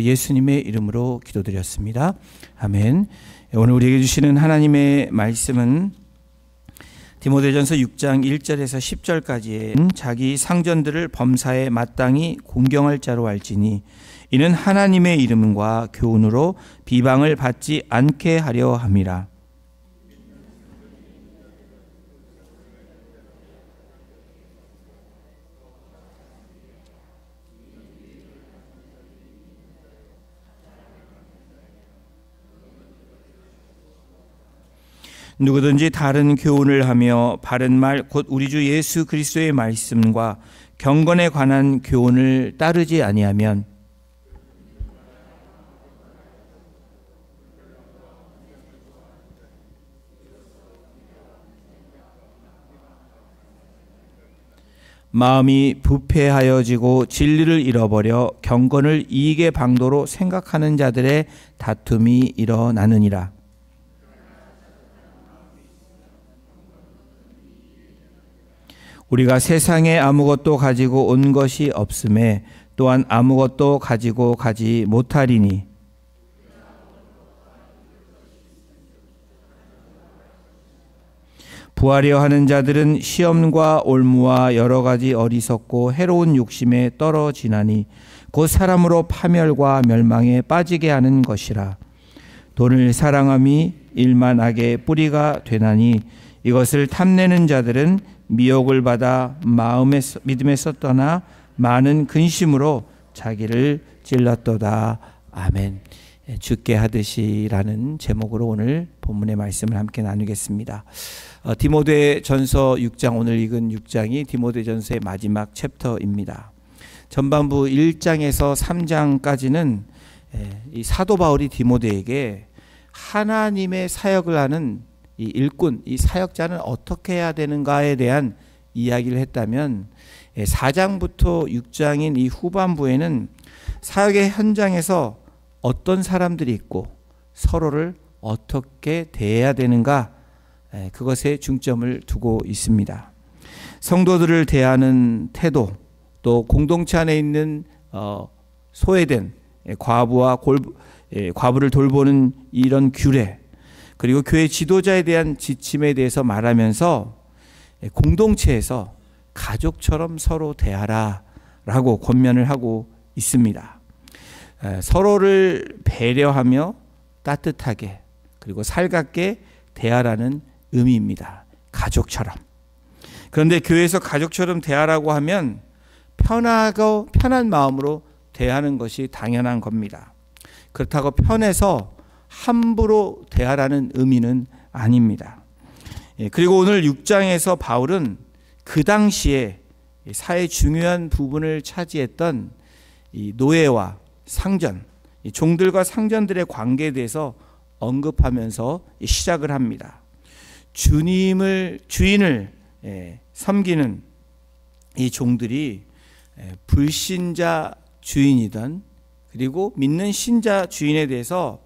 예수님의 이름으로 기도드렸습니다. 아멘. 오늘 우리에게 주시는 하나님의 말씀은 디모데전서 6장 1절에서 10절까지의 자기 상전들을 범사에 마땅히 공경할 자로 알지니 이는 하나님의 이름과 교훈으로 비방을 받지 않게 하려 함이라. 누구든지 다른 교훈을 하며 바른 말 곧 우리 주 예수 그리스도의 말씀과 경건에 관한 교훈을 따르지 아니하면 마음이 부패하여지고 진리를 잃어버려 경건을 이익의 방도로 생각하는 자들의 다툼이 일어나느니라. 우리가 세상에 아무것도 가지고 온 것이 없음에 또한 아무것도 가지고 가지 못하리니 부하려 하는 자들은 시험과 올무와 여러 가지 어리석고 해로운 욕심에 떨어지나니 곧 사람으로 파멸과 멸망에 빠지게 하는 것이라. 돈을 사랑함이 일만 악의 뿌리가 되나니 이것을 탐내는 자들은 미혹을 받아 믿음에서 떠나 많은 근심으로 자기를 찔렀도다. 아멘. 죽게 하듯이라는 제목으로 오늘 본문의 말씀을 함께 나누겠습니다. 디모데전서 6장, 오늘 읽은 6장이 디모데전서의 마지막 챕터입니다. 전반부 1장에서 3장까지는 이 사도 바울이 디모데에게 하나님의 사역을 하는 이 일꾼, 이 사역자는 어떻게 해야 되는가에 대한 이야기를 했다면 4장부터 6장인 이 후반부에는 사역의 현장에서 어떤 사람들이 있고 서로를 어떻게 대해야 되는가, 그것에 중점을 두고 있습니다. 성도들을 대하는 태도, 또 공동체 안에 있는 소외된 과부를 돌보는 이런 규례, 그리고 교회 지도자에 대한 지침에 대해서 말하면서 공동체에서 가족처럼 서로 대하라 라고 권면을 하고 있습니다. 서로를 배려하며 따뜻하게 그리고 살갑게 대하라는 의미입니다. 가족처럼. 그런데 교회에서 가족처럼 대하라고 하면 편하고 편한 마음으로 대하는 것이 당연한 겁니다. 그렇다고 편해서 함부로 대하라는 의미는 아닙니다. 그리고 오늘 6장에서 바울은 그 당시에 사회의 중요한 부분을 차지했던 이 노예와 상전, 이 종들과 상전들의 관계에 대해서 언급하면서 시작을 합니다. 주인을 섬기는 이 종들이 불신자 주인이던 그리고 믿는 신자 주인에 대해서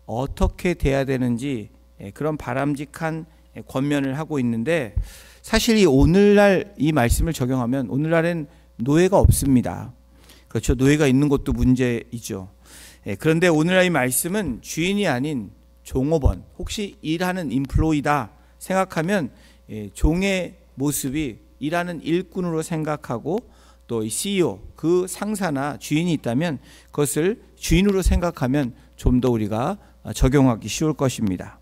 어떻게 돼야 되는지 그런 바람직한 권면을 하고 있는데, 사실 이 오늘날 이 말씀을 적용하면 오늘날엔 노예가 없습니다. 그렇죠. 노예가 있는 것도 문제이죠. 그런데 오늘날 이 말씀은 주인이 아닌 종업원, 혹시 일하는 인플로이다 생각하면 종의 모습이 일하는 일꾼으로 생각하고, 또 이 CEO, 그 상사나 주인이 있다면 그것을 주인으로 생각하면 좀 더 우리가 적용하기 쉬울 것입니다.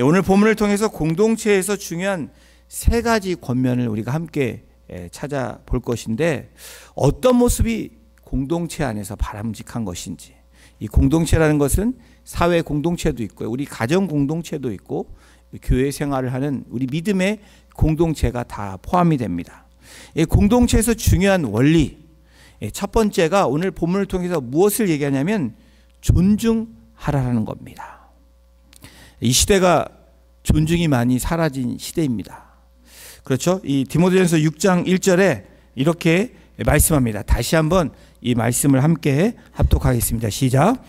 오늘 본문을 통해서 공동체에서 중요한 세 가지 권면을 우리가 함께 찾아볼 것인데, 어떤 모습이 공동체 안에서 바람직한 것인지, 이 공동체라는 것은 사회 공동체도 있고요, 우리 가정 공동체도 있고 교회 생활을 하는 우리 믿음의 공동체가 다 포함이 됩니다. 이 공동체에서 중요한 원리, 첫 번째가 오늘 본문을 통해서 무엇을 얘기하냐면 존중하라는 겁니다. 이 시대가 존중이 많이 사라진 시대입니다. 그렇죠? 이 디모데전서 6장 1절에 이렇게 말씀합니다. 다시 한번 이 말씀을 함께 합독하겠습니다. 시작.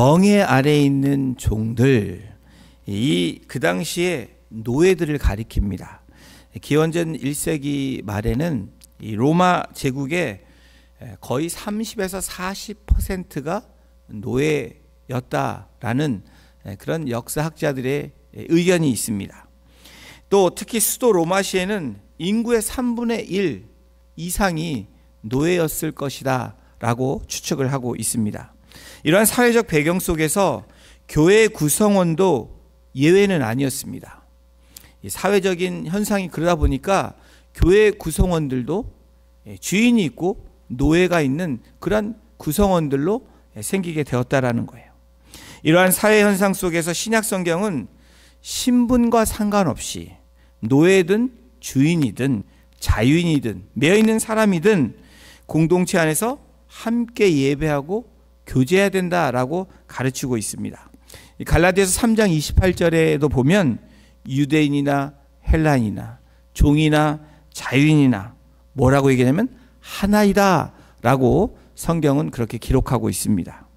멍에 아래에 있는 종들, 그 당시에 노예들을 가리킵니다. 기원전 1세기 말에는 이 로마 제국의 거의 30에서 40%가 노예였다라는 그런 역사학자들의 의견이 있습니다. 또 특히 수도 로마시에는 인구의 3분의 1 이상이 노예였을 것이다 라고 추측을 하고 있습니다. 이러한 사회적 배경 속에서 교회의 구성원도 예외는 아니었습니다. 사회적인 현상이 그러다 보니까 교회 구성원들도 주인이 있고 노예가 있는 그런 구성원들로 생기게 되었다라는 거예요. 이러한 사회 현상 속에서 신약 성경은 신분과 상관없이 노예든 주인이든 자유인이든 매여 있는 사람이든 공동체 안에서 함께 예배하고 교제해야 된다라고 가르치고 있습니다. 갈라디아서 3장 28절에도 보면 유대인이나 헬라인이나 종이나 자유인이나 뭐라고 얘기하냐면 하나이다 라고 성경은 그렇게 기록하고 있습니다.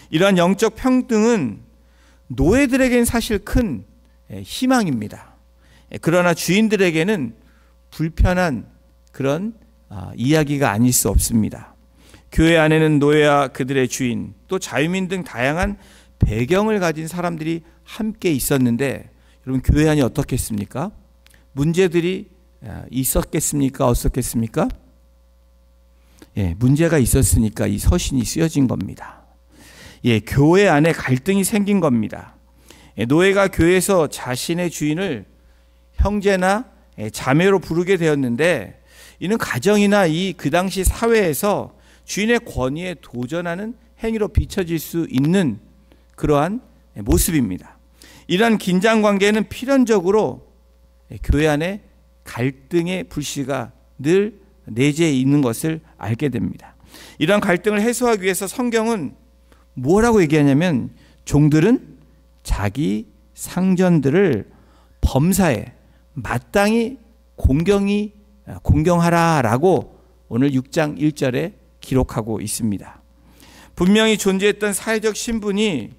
이러한 영적 평등은 노예들에게는 사실 큰 희망입니다. 그러나 주인들에게는 불편한 그런 이야기가 아닐 수 없습니다. 교회 안에는 노예와 그들의 주인, 또 자유민 등 다양한 배경을 가진 사람들이 함께 있었는데, 여러분 교회 안이 어떻겠습니까? 문제들이 있었겠습니까? 없었겠습니까? 문제가 있었으니까 이 서신이 쓰여진 겁니다. 교회 안에 갈등이 생긴 겁니다. 노예가 교회에서 자신의 주인을 형제나 자매로 부르게 되었는데, 이는 가정이나 그 당시 사회에서 주인의 권위에 도전하는 행위로 비춰질 수 있는 그러한 모습입니다. 이러한 긴장 관계는 필연적으로 교회 안에 갈등의 불씨가 늘 내재해 있는 것을 알게 됩니다. 이러한 갈등을 해소하기 위해서 성경은 뭐라고 얘기하냐면, 종들은 자기 상전들을 범사에 마땅히 공경하라라고 오늘 6장 1절에 기록하고 있습니다. 분명히 존재했던 사회적 신분이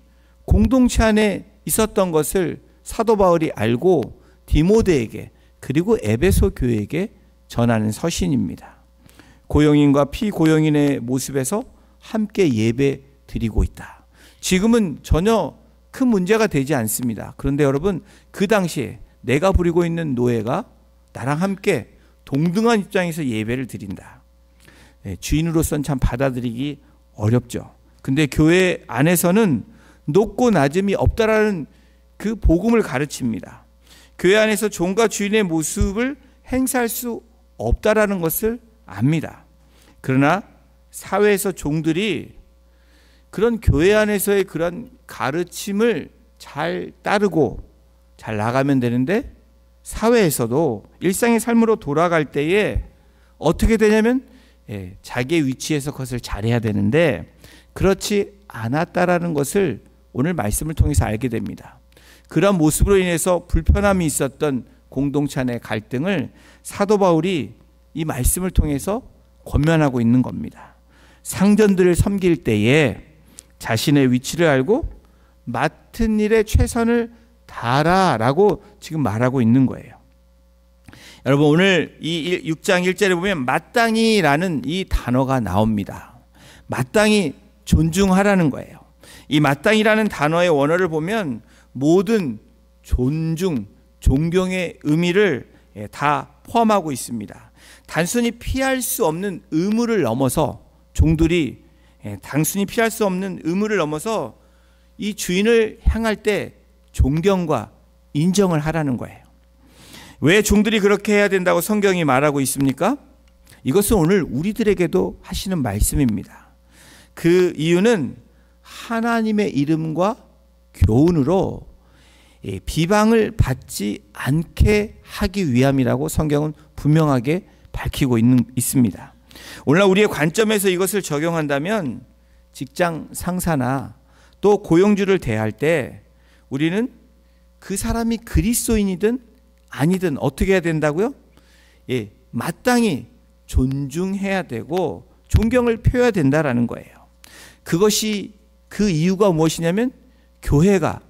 공동체 안에 있었던 것을 사도 바울이 알고 디모데에게 그리고 에베소 교회에게 전하는 서신입니다. 고용인과 피고용인의 모습에서 함께 예배 드리고 있다. 지금은 전혀 큰 문제가 되지 않습니다. 그런데 여러분, 그 당시에 내가 부리고 있는 노예가 나랑 함께 동등한 입장에서 예배를 드린다. 주인으로서는 참 받아들이기 어렵죠. 근데 교회 안에서는 높고 낮음이 없다라는 그 복음을 가르칩니다. 교회 안에서 종과 주인의 모습을 행사할 수 없다라는 것을 압니다. 그러나 사회에서 종들이 그런 교회 안에서의 그런 가르침을 잘 따르고 잘 나가면 되는데, 사회에서도 일상의 삶으로 돌아갈 때에 어떻게 되냐면 자기의 위치에서 그것을 잘해야 되는데 그렇지 않았다라는 것을 오늘 말씀을 통해서 알게 됩니다. 그런 모습으로 인해서 불편함이 있었던 공동체 안의 갈등을 사도 바울이 이 말씀을 통해서 권면하고 있는 겁니다. 상전들을 섬길 때에 자신의 위치를 알고 맡은 일에 최선을 다하라라고 지금 말하고 있는 거예요. 여러분, 오늘 이 6장 1절에 보면 마땅히라는 이 단어가 나옵니다. 마땅히 존중하라는 거예요. 이 마땅히라는 단어의 원어를 보면 모든 존중, 존경의 의미를 다 포함하고 있습니다. 단순히 피할 수 없는 의무를 넘어서 종들이 단순히 피할 수 없는 의무를 넘어서 이 주인을 향할 때 존경과 인정을 하라는 거예요. 왜 종들이 그렇게 해야 된다고 성경이 말하고 있습니까? 이것은 오늘 우리들에게도 하시는 말씀입니다. 그 이유는 하나님의 이름과 교훈으로 비방을 받지 않게 하기 위함이라고 성경은 분명하게 밝히고 있습니다. 오늘날 우리의 관점에서 이것을 적용한다면 직장 상사나 또 고용주를 대할 때 우리는 그 사람이 그리스도인이든 아니든 어떻게 해야 된다고요? 마땅히 존중해야 되고 존경을 표해야 된다라는 거예요. 그것이 그 이유가 무엇이냐면 교회가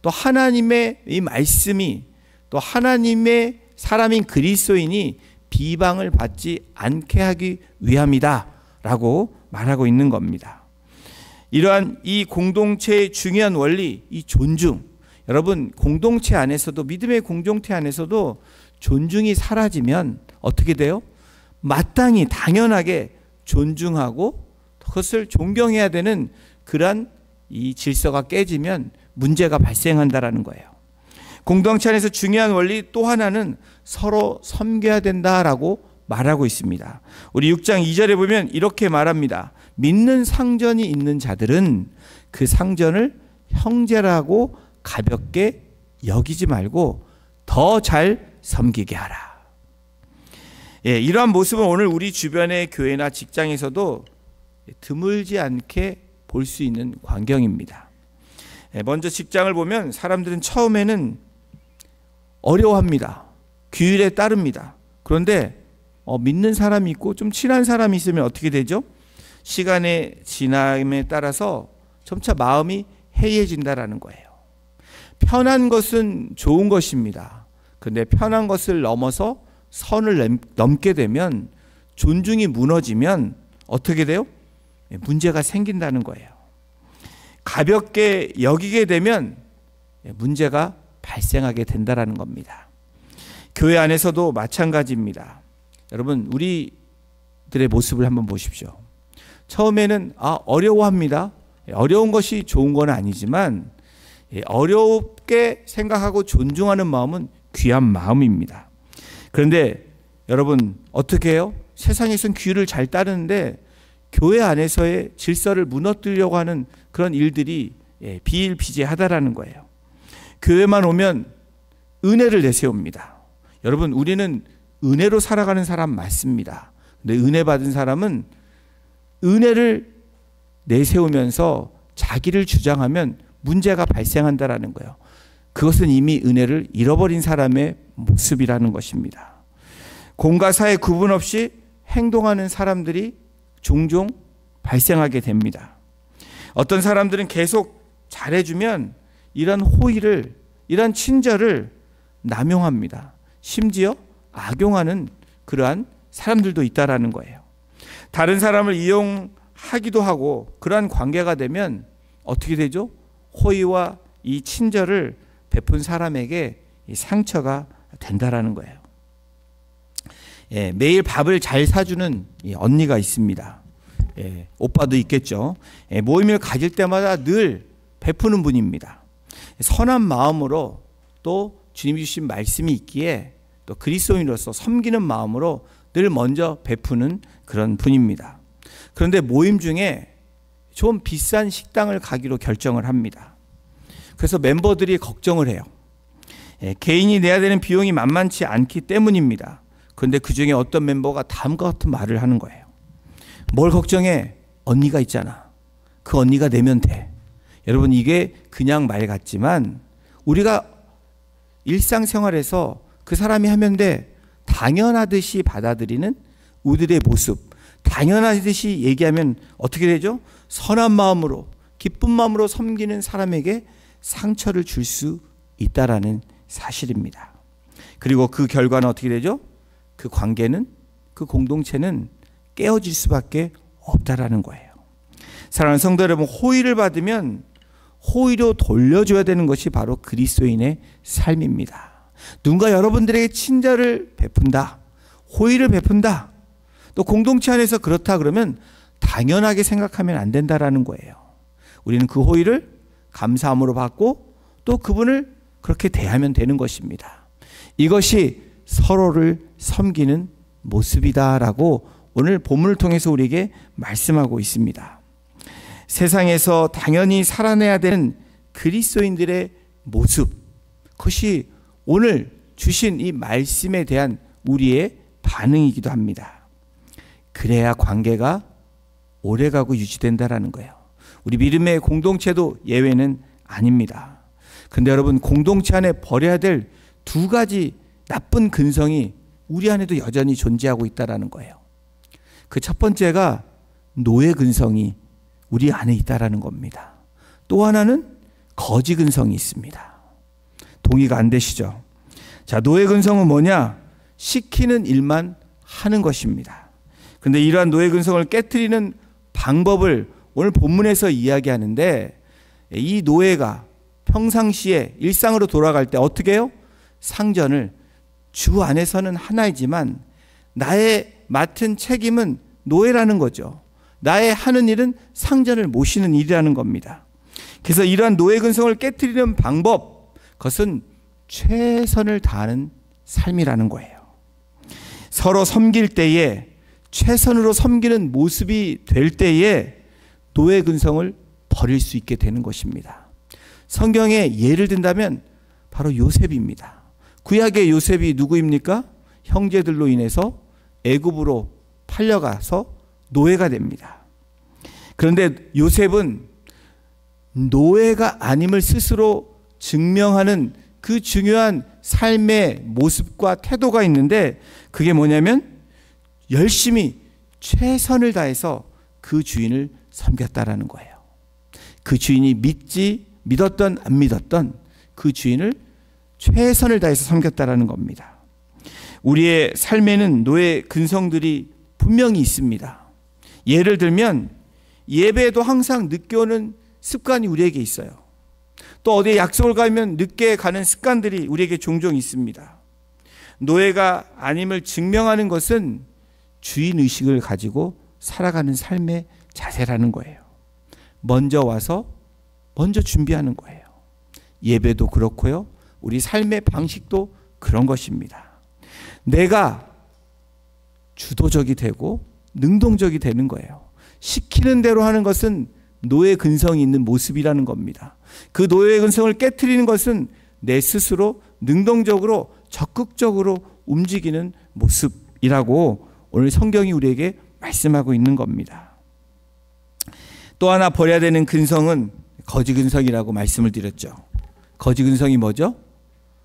또 하나님의 이 말씀이 또 하나님의 사람인 그리스도인이 비방을 받지 않게 하기 위함이다 라고 말하고 있는 겁니다. 이러한 이 공동체의 중요한 원리, 이 존중, 여러분 공동체 안에서도, 믿음의 공동체 안에서도 존중이 사라지면 어떻게 돼요? 마땅히 당연하게 존중하고 그것을 존경해야 되는 그러한 이 질서가 깨지면 문제가 발생한다라는 거예요. 공동체 안에서 중요한 원리 또 하나는 서로 섬겨야 된다라고 말하고 있습니다. 우리 6장 2절에 보면 이렇게 말합니다. 믿는 상전이 있는 자들은 그 상전을 형제라고 가볍게 여기지 말고 더 잘 섬기게 하라. 이러한 모습은 오늘 우리 주변의 교회나 직장에서도 드물지 않게 볼 수 있는 광경입니다. 먼저 직장을 보면 사람들은 처음에는 어려워합니다. 규율에 따릅니다. 그런데 믿는 사람이 있고 좀 친한 사람이 있으면 어떻게 되죠? 시간의 지남에 따라서 점차 마음이 해이해진다라는 거예요. 편한 것은 좋은 것입니다. 그런데 편한 것을 넘어서 선을 넘게 되면, 존중이 무너지면 어떻게 돼요? 문제가 생긴다는 거예요. 가볍게 여기게 되면 문제가 발생하게 된다는 겁니다. 교회 안에서도 마찬가지입니다. 여러분, 우리들의 모습을 한번 보십시오. 처음에는 어려워합니다. 어려운 것이 좋은 건 아니지만 어렵게 생각하고 존중하는 마음은 귀한 마음입니다. 그런데 여러분 어떻게 해요? 세상에서는 규율을 잘 따르는데 교회 안에서의 질서를 무너뜨리려고 하는 그런 일들이 비일비재하다라는 거예요. 교회만 오면 은혜를 내세웁니다. 여러분, 우리는 은혜로 살아가는 사람 맞습니다. 근데 은혜 받은 사람은 은혜를 내세우면서 자기를 주장하면 문제가 발생한다라는 거예요. 그것은 이미 은혜를 잃어버린 사람의 모습이라는 것입니다. 공과 사의 구분 없이 행동하는 사람들이 종종 발생하게 됩니다. 어떤 사람들은 계속 잘해주면 이런 호의를, 이런 친절을 남용합니다. 심지어 악용하는 그러한 사람들도 있다라는 거예요. 다른 사람을 이용하기도 하고 그러한 관계가 되면 어떻게 되죠? 호의와 이 친절을 베푼 사람에게 상처가 된다라는 거예요. 매일 밥을 잘 사주는 언니가 있습니다. 오빠도 있겠죠. 모임을 가질 때마다 늘 베푸는 분입니다. 선한 마음으로 또 주님이 주신 말씀이 있기에 또 그리스도인으로서 섬기는 마음으로 늘 먼저 베푸는 그런 분입니다. 그런데 모임 중에 좀 비싼 식당을 가기로 결정을 합니다. 그래서 멤버들이 걱정을 해요. 개인이 내야 되는 비용이 만만치 않기 때문입니다. 그런데 그 중에 어떤 멤버가 다음과 같은 말을 하는 거예요. 뭘 걱정해? 언니가 있잖아. 그 언니가 내면 돼. 여러분, 이게 그냥 말 같지만 우리가 일상생활에서 그 사람이 하면 돼 당연하듯이 받아들이는 우리들의 모습, 당연하듯이 얘기하면 어떻게 되죠? 선한 마음으로, 기쁜 마음으로 섬기는 사람에게 상처를 줄 수 있다라는 사실입니다. 그리고 그 결과는 어떻게 되죠? 그 관계는, 그 공동체는 깨어질 수밖에 없다라는 거예요. 사랑하는 성도 여러분, 호의를 받으면 호의로 돌려줘야 되는 것이 바로 그리스도인의 삶입니다. 누군가 여러분들에게 친절을 베푼다, 호의를 베푼다, 또 공동체 안에서 그렇다 그러면 당연하게 생각하면 안 된다라는 거예요. 우리는 그 호의를 감사함으로 받고 또 그분을 그렇게 대하면 되는 것입니다. 이것이 서로를 섬기는 모습이다라고 오늘 본문을 통해서 우리에게 말씀하고 있습니다. 세상에서 당연히 살아내야 되는 그리스도인들의 모습, 그것이 오늘 주신 이 말씀에 대한 우리의 반응이기도 합니다. 그래야 관계가 오래가고 유지된다라는 거예요. 우리 믿음의 공동체도 예외는 아닙니다. 그런데 여러분, 공동체 안에 버려야 될 두 가지 나쁜 근성이 우리 안에도 여전히 존재하고 있다는 거예요. 그 첫 번째가 노예 근성이 우리 안에 있다는 겁니다. 또 하나는 거지 근성이 있습니다. 동의가 안 되시죠? 자, 노예 근성은 뭐냐? 시키는 일만 하는 것입니다. 그런데 이러한 노예 근성을 깨트리는 방법을 오늘 본문에서 이야기하는데, 이 노예가 평상시에 일상으로 돌아갈 때 어떻게 해요? 상전을, 주 안에서는 하나이지만 나의 맡은 책임은 노예라는 거죠. 나의 하는 일은 상전을 모시는 일이라는 겁니다. 그래서 이러한 노예 근성을 깨트리는 방법, 그것은 최선을 다하는 삶이라는 거예요. 서로 섬길 때에, 최선으로 섬기는 모습이 될 때에 노예 근성을 버릴 수 있게 되는 것입니다. 성경에 예를 든다면 바로 요셉입니다. 구약의 요셉이 누구입니까? 형제들로 인해서 애굽으로 팔려가서 노예가 됩니다. 그런데 요셉은 노예가 아님을 스스로 증명하는 그 중요한 삶의 모습과 태도가 있는데, 그게 뭐냐면 열심히 최선을 다해서 그 주인을 섬겼다라는 거예요. 그 주인이 믿었던 안 믿었던 그 주인을 최선을 다해서 섬겼다라는 겁니다. 우리의 삶에는 노예 근성들이 분명히 있습니다. 예를 들면 예배에도 항상 늦게 오는 습관이 우리에게 있어요. 또 어디에 약속을 가면 늦게 가는 습관들이 우리에게 종종 있습니다. 노예가 아님을 증명하는 것은 주인의식을 가지고 살아가는 삶의 자세라는 거예요. 먼저 와서 먼저 준비하는 거예요. 예배도 그렇고요. 우리 삶의 방식도 그런 것입니다. 내가 주도적이 되고 능동적이 되는 거예요. 시키는 대로 하는 것은 노예 근성이 있는 모습이라는 겁니다. 그 노예 근성을 깨트리는 것은 내 스스로 능동적으로 적극적으로 움직이는 모습이라고 오늘 성경이 우리에게 말씀하고 있는 겁니다. 또 하나 버려야 되는 근성은 거지 근성이라고 말씀을 드렸죠. 거지 근성이 뭐죠?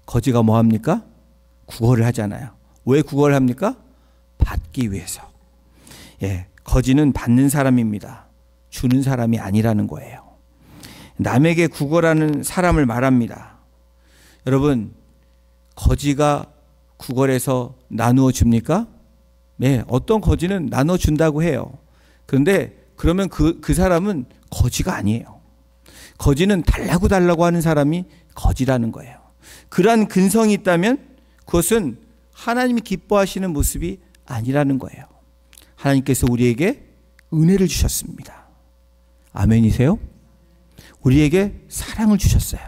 거지가 뭐 합니까? 구걸을 하잖아요. 왜 구걸을 합니까? 받기 위해서. 거지는 받는 사람입니다. 주는 사람이 아니라는 거예요. 남에게 구걸하는 사람을 말합니다. 여러분, 거지가 구걸해서 나누어 줍니까? 네, 어떤 거지는 나눠 준다고 해요. 그런데 그러면 그 사람은 거지가 아니에요. 거지는 달라고 하는 사람이 거지라는 거예요. 그러한 근성이 있다면 그것은 하나님이 기뻐하시는 모습이 아니라는 거예요. 하나님께서 우리에게 은혜를 주셨습니다. 아멘이세요? 우리에게 사랑을 주셨어요.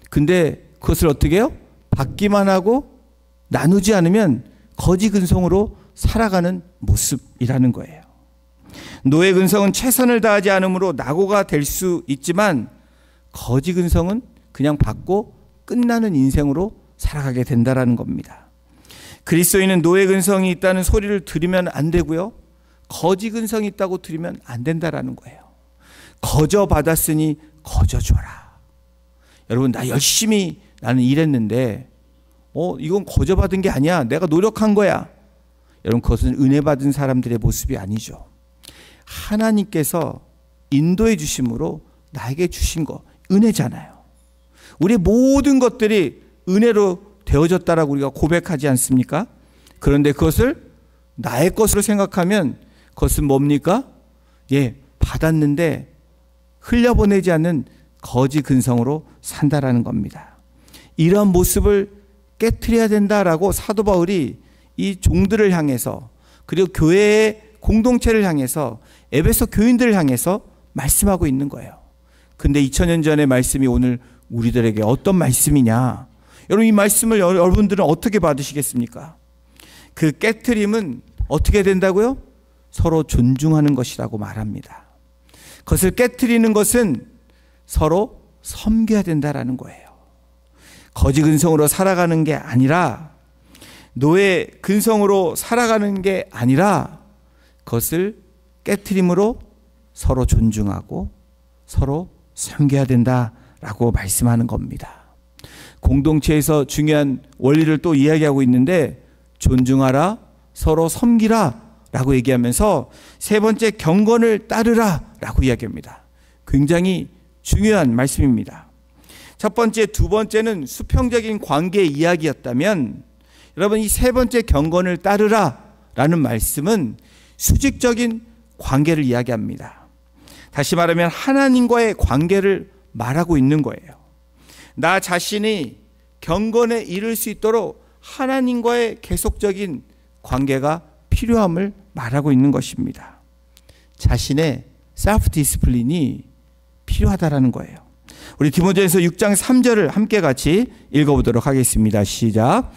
근데 그것을 어떻게 해요? 받기만 하고 나누지 않으면 거지 근성으로 살아가는 모습이라는 거예요. 노예 근성은 최선을 다하지 않으므로 낙오가 될 수 있지만, 거지 근성은 그냥 받고 끝나는 인생으로 살아가게 된다라는 겁니다. 그리스도인은 노예 근성이 있다는 소리를 들으면 안 되고요. 거지 근성이 있다고 들으면 안 된다라는 거예요. 거저 받았으니 거저 줘라. 여러분, 나 열심히 나는 일했는데 이건 거저 받은 게 아니야. 내가 노력한 거야. 여러분, 그것은 은혜 받은 사람들의 모습이 아니죠. 하나님께서 인도해 주심으로 나에게 주신 거 은혜잖아요. 우리의 모든 것들이 은혜로 되어졌다라고 우리가 고백하지 않습니까? 그런데 그것을 나의 것으로 생각하면 그것은 뭡니까? 받았는데 흘려보내지 않는 거지 근성으로 산다라는 겁니다. 이런 모습을 깨트려야 된다라고 사도 바울이 이 종들을 향해서, 그리고 교회의 공동체를 향해서, 에베소 교인들을 향해서 말씀하고 있는 거예요. 근데 2000년 전의 말씀이 오늘 우리들에게 어떤 말씀이냐? 여러분, 이 말씀을 여러분들은 어떻게 받으시겠습니까? 그 깨트림은 어떻게 된다고요? 서로 존중하는 것이라고 말합니다. 그것을 깨트리는 것은 서로 섬겨야 된다라는 거예요. 거지 근성으로 살아가는 게 아니라, 노예 근성으로 살아가는 게 아니라, 그것을 깨트림으로 서로 존중하고 서로 섬겨야 된다라고 말씀하는 겁니다. 공동체에서 중요한 원리를 또 이야기하고 있는데, 존중하라, 서로 섬기라 라고 얘기하면서 세 번째, 경건을 따르라 라고 이야기합니다. 굉장히 중요한 말씀입니다. 첫 번째, 두 번째는 수평적인 관계 이야기였다면 여러분 이 세 번째 경건을 따르라 라는 말씀은 수직적인 관계를 이야기합니다. 다시 말하면 하나님과의 관계를 말하고 있는 거예요. 나 자신이 경건에 이를 수 있도록 하나님과의 계속적인 관계가 필요함을 말하고 있는 것입니다. 자신의 셀프 디스플린이 필요하다라는 거예요. 우리 디모데전서 6장 3절을 함께 같이 읽어보도록 하겠습니다. 시작.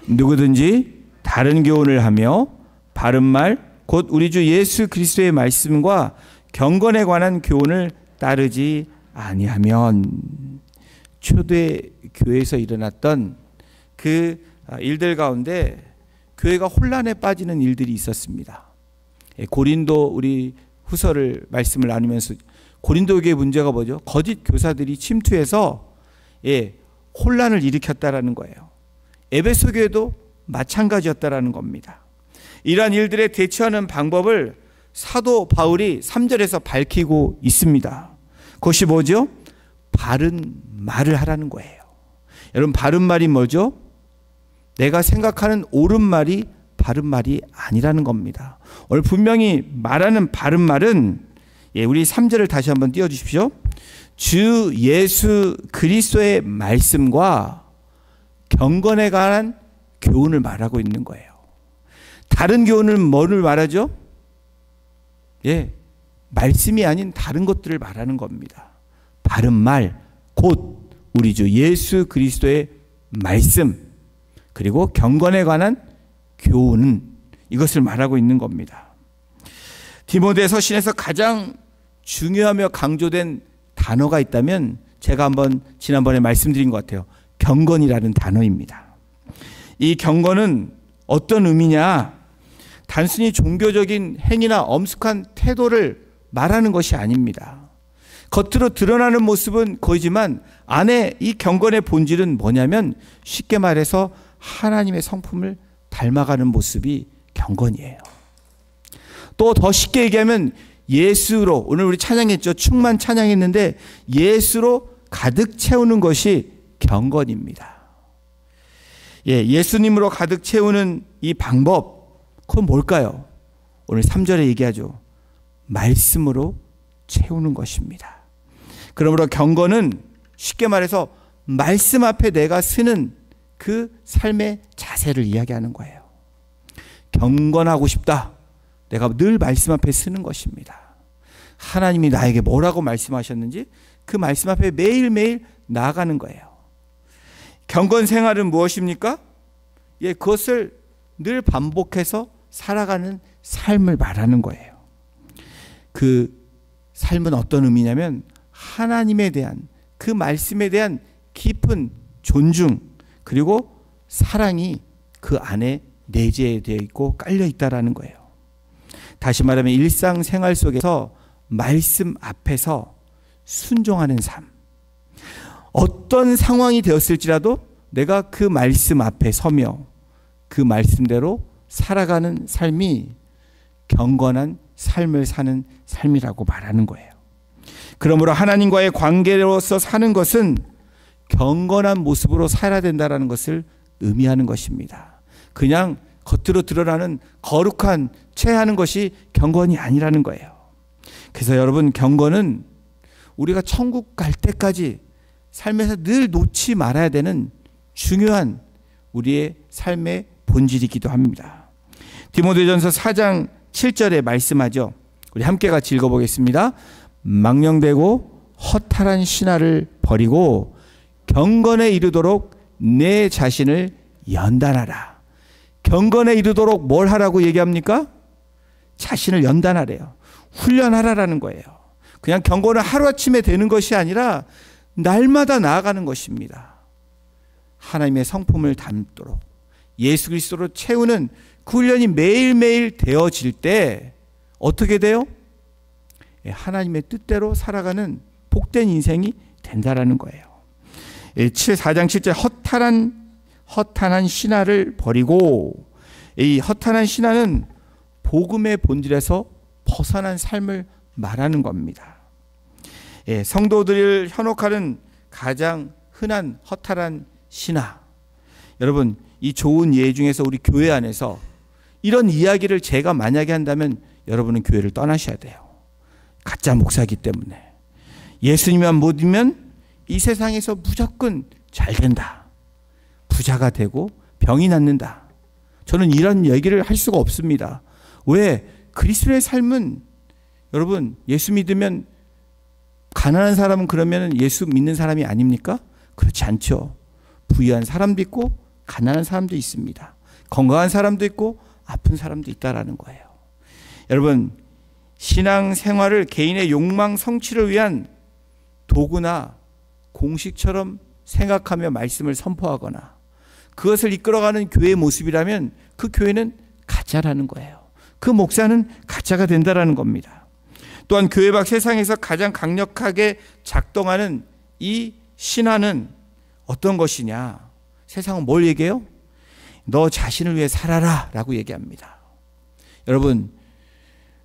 누구든지 다른 교훈을 하며 바른 말 곧 우리 주 예수 그리스도의 말씀과 경건에 관한 교훈을 따르지 아니하면, 초대 교회에서 일어났던 그 일들 가운데 교회가 혼란에 빠지는 일들이 있었습니다. 고린도 우리 후서를 말씀을 나누면서 고린도 교회 문제가 뭐죠? 거짓 교사들이 침투해서 혼란을 일으켰다라는 거예요. 에베소 교회도 마찬가지였다라는 겁니다. 이러한 일들에 대처하는 방법을 사도 바울이 3절에서 밝히고 있습니다. 그것이 뭐죠? 바른 말을 하라는 거예요. 여러분, 바른 말이 뭐죠? 내가 생각하는 옳은 말이 바른 말이 아니라는 겁니다. 오늘 분명히 말하는 바른 말은, 우리 3절을 다시 한번 띄워주십시오. 주 예수 그리스도의 말씀과 경건에 관한 교훈을 말하고 있는 거예요. 다른 교훈은 뭐를 말하죠? 말씀이 아닌 다른 것들을 말하는 겁니다. 바른 말, 곧 우리 주 예수 그리스도의 말씀, 그리고 경건에 관한 교훈은 이것을 말하고 있는 겁니다. 디모데 서신에서 가장 중요하며 강조된 단어가 있다면 제가 한번 지난번에 말씀드린 것 같아요. 경건이라는 단어입니다. 이 경건은 어떤 의미냐? 단순히 종교적인 행위나 엄숙한 태도를 말하는 것이 아닙니다. 겉으로 드러나는 모습은 그거지만 안에 이 경건의 본질은 뭐냐면 쉽게 말해서 하나님의 성품을 닮아가는 모습이 경건이에요. 또 더 쉽게 얘기하면 예수로, 오늘 우리 찬양했죠. 충만 찬양했는데 예수로 가득 채우는 것이 경건입니다. 예수님으로 가득 채우는 이 방법, 그건 뭘까요? 오늘 3절에 얘기하죠. 말씀으로 채우는 것입니다. 그러므로 경건은 쉽게 말해서 말씀 앞에 내가 쓰는 그 삶의 자세를 이야기하는 거예요. 경건하고 싶다. 내가 늘 말씀 앞에 쓰는 것입니다. 하나님이 나에게 뭐라고 말씀하셨는지 그 말씀 앞에 매일매일 나아가는 거예요. 경건 생활은 무엇입니까? 그것을 늘 반복해서 살아가는 삶을 말하는 거예요. 그 삶은 어떤 의미냐면 하나님에 대한, 그 말씀에 대한 깊은 존중, 그리고 사랑이 그 안에 내재되어 있고 깔려 있다라는 거예요. 다시 말하면 일상생활 속에서 말씀 앞에서 순종하는 삶. 어떤 상황이 되었을지라도 내가 그 말씀 앞에 서며 그 말씀대로 살아가는 삶이 경건한 삶을 사는 삶이라고 말하는 거예요. 그러므로 하나님과의 관계로서 사는 것은 경건한 모습으로 살아야 된다는 것을 의미하는 것입니다. 그냥 겉으로 드러나는 거룩한 체하는 것이 경건이 아니라는 거예요. 그래서 여러분, 경건은 우리가 천국 갈 때까지 삶에서 늘 놓지 말아야 되는 중요한 우리의 삶의 본질이기도 합니다. 디모데전서 4장 7절에 말씀하죠. 우리 함께 같이 읽어보겠습니다. 망령되고 허탈한 신화를 버리고 경건에 이르도록 내 자신을 연단하라. 경건에 이르도록 뭘 하라고 얘기합니까? 자신을 연단하래요. 훈련하라라는 거예요. 그냥 경건은 하루아침에 되는 것이 아니라 날마다 나아가는 것입니다. 하나님의 성품을 담도록 예수 그리스도로 채우는 그 훈련이 매일매일 되어질 때 어떻게 돼요? 하나님의 뜻대로 살아가는 복된 인생이 된다라는 거예요. 4장 7절 허탄한 신화를 버리고, 이 허탄한 신화는 복음의 본질에서 벗어난 삶을 말하는 겁니다. 성도들을 현혹하는 가장 흔한 허탈한 신화. 여러분, 이 좋은 예 중에서 우리 교회 안에서 이런 이야기를 제가 만약에 한다면 여러분은 교회를 떠나셔야 돼요. 가짜 목사이기 때문에. 예수님만 믿으면 이 세상에서 무조건 잘 된다. 부자가 되고 병이 낫는다. 저는 이런 얘기를 할 수가 없습니다. 왜? 그리스도의 삶은 여러분, 예수 믿으면 가난한 사람은 그러면 예수 믿는 사람이 아닙니까? 그렇지 않죠. 부유한 사람도 있고 가난한 사람도 있습니다. 건강한 사람도 있고 아픈 사람도 있다라는 거예요. 여러분, 신앙 생활을 개인의 욕망 성취를 위한 도구나 공식처럼 생각하며 말씀을 선포하거나 그것을 이끌어가는 교회의 모습이라면 그 교회는 가짜라는 거예요. 그 목사는 가짜가 된다라는 겁니다. 또한 교회 밖 세상에서 가장 강력하게 작동하는 이 신화는 어떤 것이냐? 세상은 뭘 얘기해요? 너 자신을 위해 살아라 라고 얘기합니다. 여러분,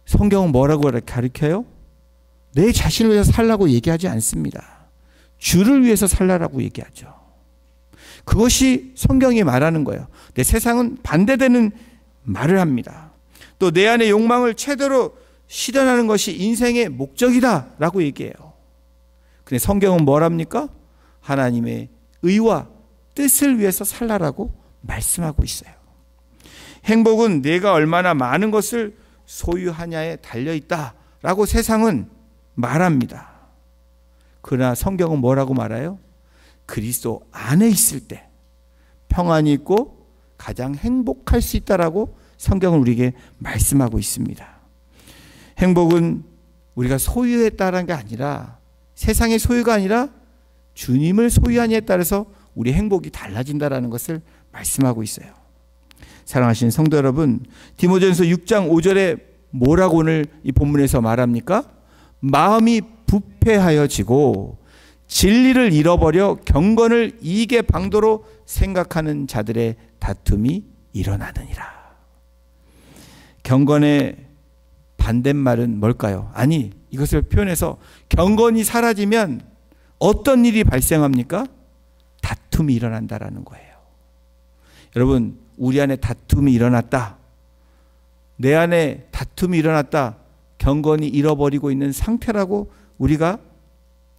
성경은 뭐라고 가르쳐요? 내 자신을 위해서 살라고 얘기하지 않습니다. 주를 위해서 살라라고 얘기하죠. 그것이 성경이 말하는 거예요. 내 세상은 반대되는 말을 합니다. 또 내 안의 욕망을 최대로 실현하는 것이 인생의 목적이다 라고 얘기해요. 근데 성경은 뭐랍니까? 하나님의 의와 뜻을 위해서 살라라고 말씀하고 있어요. 행복은 내가 얼마나 많은 것을 소유하냐에 달려있다라고 세상은 말합니다. 그러나 성경은 뭐라고 말해요? 그리스도 안에 있을 때 평안이 있고 가장 행복할 수 있다라고 성경은 우리에게 말씀하고 있습니다. 행복은 우리가 소유했다는 게 아니라 세상의 소유가 아니라 주님을 소유하냐에 따라서 우리 행복이 달라진다라는 것을 말씀하고 있어요. 사랑하시는 성도 여러분, 디모데전서 6장 5절에 뭐라고 오늘 이 본문에서 말합니까? 마음이 부패하여지고 진리를 잃어버려 경건을 이익의 방도로 생각하는 자들의 다툼이 일어나느니라. 경건의 반대말은 뭘까요? 아니, 이것을 표현해서 경건이 사라지면 어떤 일이 발생합니까? 다툼이 일어난다라는 거예요. 여러분, 우리 안에 다툼이 일어났다. 내 안에 다툼이 일어났다. 경건이 잃어버리고 있는 상태라고 우리가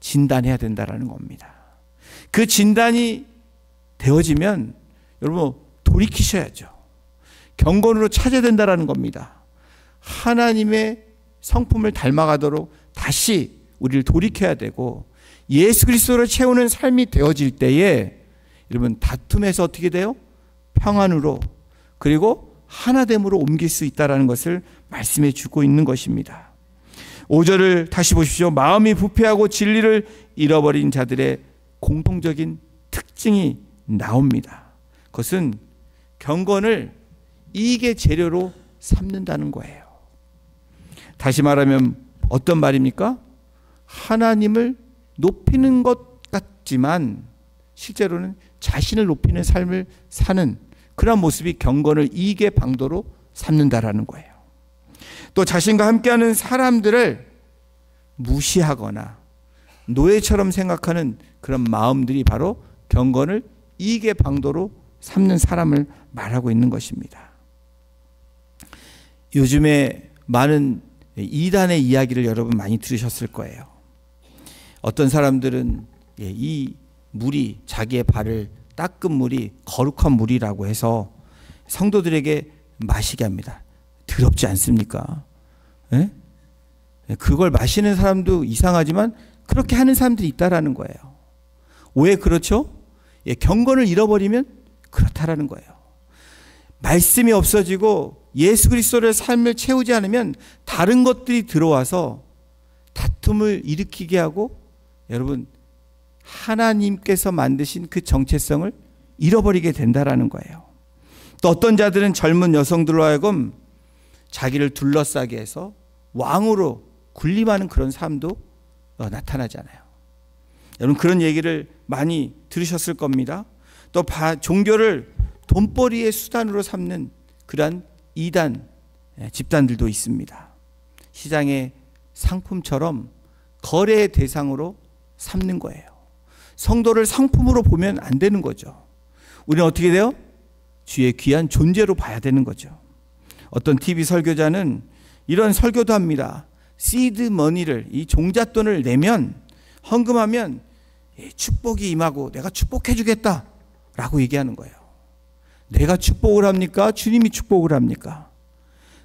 진단해야 된다라는 겁니다. 그 진단이 되어지면 여러분 돌이키셔야죠. 경건으로 찾아야 된다라는 겁니다. 하나님의 성품을 닮아가도록 다시 우리를 돌이켜야 되고 예수 그리스도를 채우는 삶이 되어질 때에 여러분 다툼에서 어떻게 돼요? 평안으로 그리고 하나됨으로 옮길 수 있다는 것을 말씀해 주고 있는 것입니다. 5절을 다시 보십시오. 마음이 부패하고 진리를 잃어버린 자들의 공통적인 특징이 나옵니다. 그것은 경건을 이익의 재료로 삼는다는 거예요. 다시 말하면 어떤 말입니까? 하나님을 높이는 것 같지만 실제로는 자신을 높이는 삶을 사는 그런 모습이 경건을 이익의 방도로 삼는다라는 거예요. 또 자신과 함께하는 사람들을 무시하거나 노예처럼 생각하는 그런 마음들이 바로 경건을 이익의 방도로 삼는 사람을 말하고 있는 것입니다. 요즘에 많은 이단의 이야기를 여러분 많이 들으셨을 거예요. 어떤 사람들은 이 물이 자기의 발을 닦은 물이 거룩한 물이라고 해서 성도들에게 마시게 합니다. 더럽지 않습니까? 예? 그걸 마시는 사람도 이상하지만 그렇게 하는 사람들이 있다라는 거예요. 왜 그렇죠? 경건을 잃어버리면 그렇다라는 거예요. 말씀이 없어지고 예수 그리스도의 삶을 채우지 않으면 다른 것들이 들어와서 다툼을 일으키게 하고 여러분 하나님께서 만드신 그 정체성을 잃어버리게 된다라는 거예요. 또 어떤 자들은 젊은 여성들로 하여금 자기를 둘러싸게 해서 왕으로 군림하는 그런 삶도 나타나잖아요. 여러분 그런 얘기를 많이 들으셨을 겁니다. 또 종교를 돈벌이의 수단으로 삼는 그러한 이단 집단들도 있습니다. 시장의 상품처럼 거래의 대상으로 삼는 거예요. 성도를 상품으로 보면 안 되는 거죠. 우리는 어떻게 돼요? 주의 귀한 존재로 봐야 되는 거죠. 어떤 TV 설교자는 이런 설교도 합니다. 시드 머니를, 이 종잣돈을 내면, 헌금하면 축복이 임하고 내가 축복해 주겠다 라고 얘기하는 거예요. 내가 축복을 합니까? 주님이 축복을 합니까?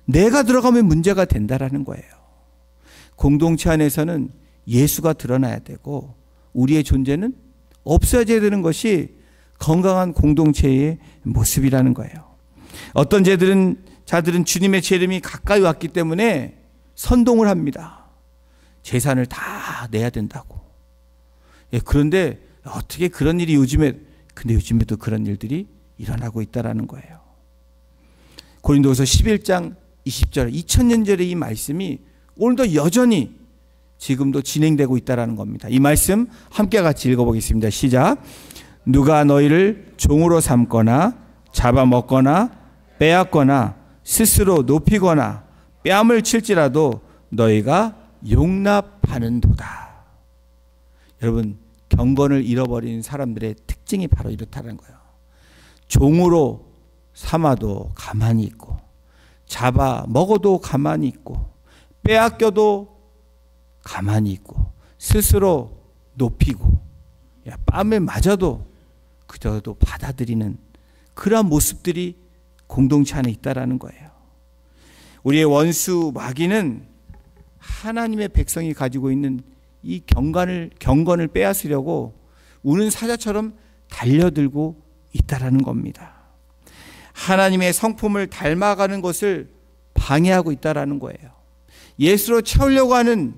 내가 들어가면 문제가 된다라는 거예요. 공동체 안에서는 예수가 드러나야 되고 우리의 존재는 없어져야 되는 것이 건강한 공동체의 모습이라는 거예요. 어떤 자들은 주님의 재림이 가까이 왔기 때문에 선동을 합니다. 재산을 다 내야 된다고. 그런데 어떻게 그런 일이 근데 요즘에도 그런 일들이 일어나고 있다라는 거예요. 고린도후서 11장 20절, 2000년 전의 이 말씀이 오늘도 여전히 지금도 진행되고 있다라는 겁니다. 이 말씀 함께 같이 읽어보겠습니다. 시작. 누가 너희를 종으로 삼거나 잡아먹거나 빼앗거나 스스로 높이거나 뺨을 칠지라도 너희가 용납하는도다. 여러분, 경건을 잃어버린 사람들의 특징이 바로 이렇다는 거예요. 종으로 삼아도 가만히 있고, 잡아 먹어도 가만히 있고, 빼앗겨도 가만히 있고, 스스로 높이고, 뺨을 맞아도 그저도 받아들이는 그러한 모습들이 공동체 안에 있다라는 거예요. 우리의 원수 마귀는 하나님의 백성이 가지고 있는 이 경건을 빼앗으려고 우는 사자처럼 달려들고 있다라는 겁니다. 하나님의 성품을 닮아가는 것을 방해하고 있다라는 거예요. 예수로 채우려고 하는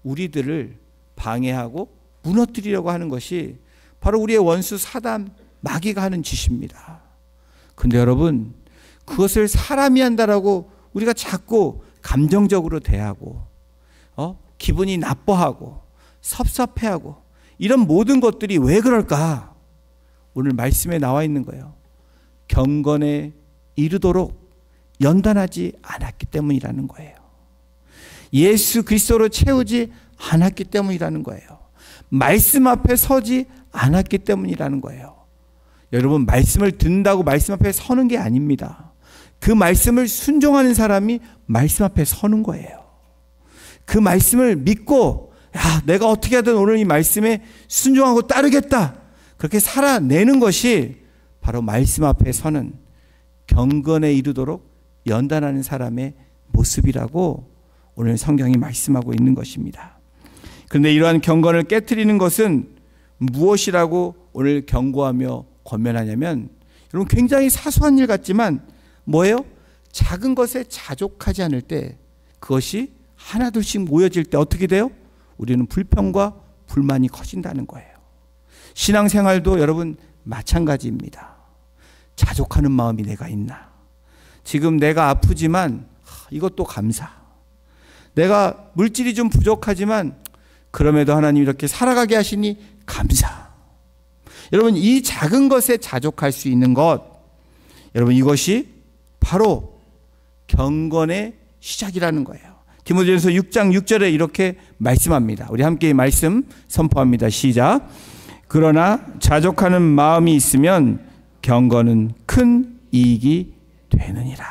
우리들을 방해하고 무너뜨리려고 하는 것이 바로 우리의 원수 사단 마귀가 하는 짓입니다. 근데 여러분, 그것을 사람이 한다라고 우리가 자꾸 감정적으로 대하고 기분이 나빠하고 섭섭해하고 이런 모든 것들이 왜 그럴까? 오늘 말씀에 나와 있는 거예요. 경건에 이르도록 연단하지 않았기 때문이라는 거예요. 예수 그리스도로 채우지 않았기 때문이라는 거예요. 말씀 앞에 서지 않았기 때문이라는 거예요. 여러분, 말씀을 듣는다고 말씀 앞에 서는 게 아닙니다. 그 말씀을 순종하는 사람이 말씀 앞에 서는 거예요. 그 말씀을 믿고 내가 어떻게 하든 오늘 이 말씀에 순종하고 따르겠다, 그렇게 살아내는 것이 바로 말씀 앞에 서는 경건에 이르도록 연단하는 사람의 모습이라고 오늘 성경이 말씀하고 있는 것입니다. 그런데 이러한 경건을 깨트리는 것은 무엇이라고 오늘 경고하며 권면하냐면, 여러분, 굉장히 사소한 일 같지만 뭐예요? 작은 것에 자족하지 않을 때, 그것이 하나둘씩 모여질 때 어떻게 돼요? 우리는 불평과 불만이 커진다는 거예요. 신앙생활도 여러분 마찬가지입니다. 자족하는 마음이 내가 있나? 지금 내가 아프지만 이것도 감사. 내가 물질이 좀 부족하지만 그럼에도 하나님 이렇게 살아가게 하시니 감사. 여러분, 이 작은 것에 자족할 수 있는 것, 여러분, 이것이 바로 경건의 시작이라는 거예요. 디모데전서 6장 6절에 이렇게 말씀합니다. 우리 함께 말씀 선포합니다. 시작. 그러나 자족하는 마음이 있으면 경건은 큰 이익이 되느니라.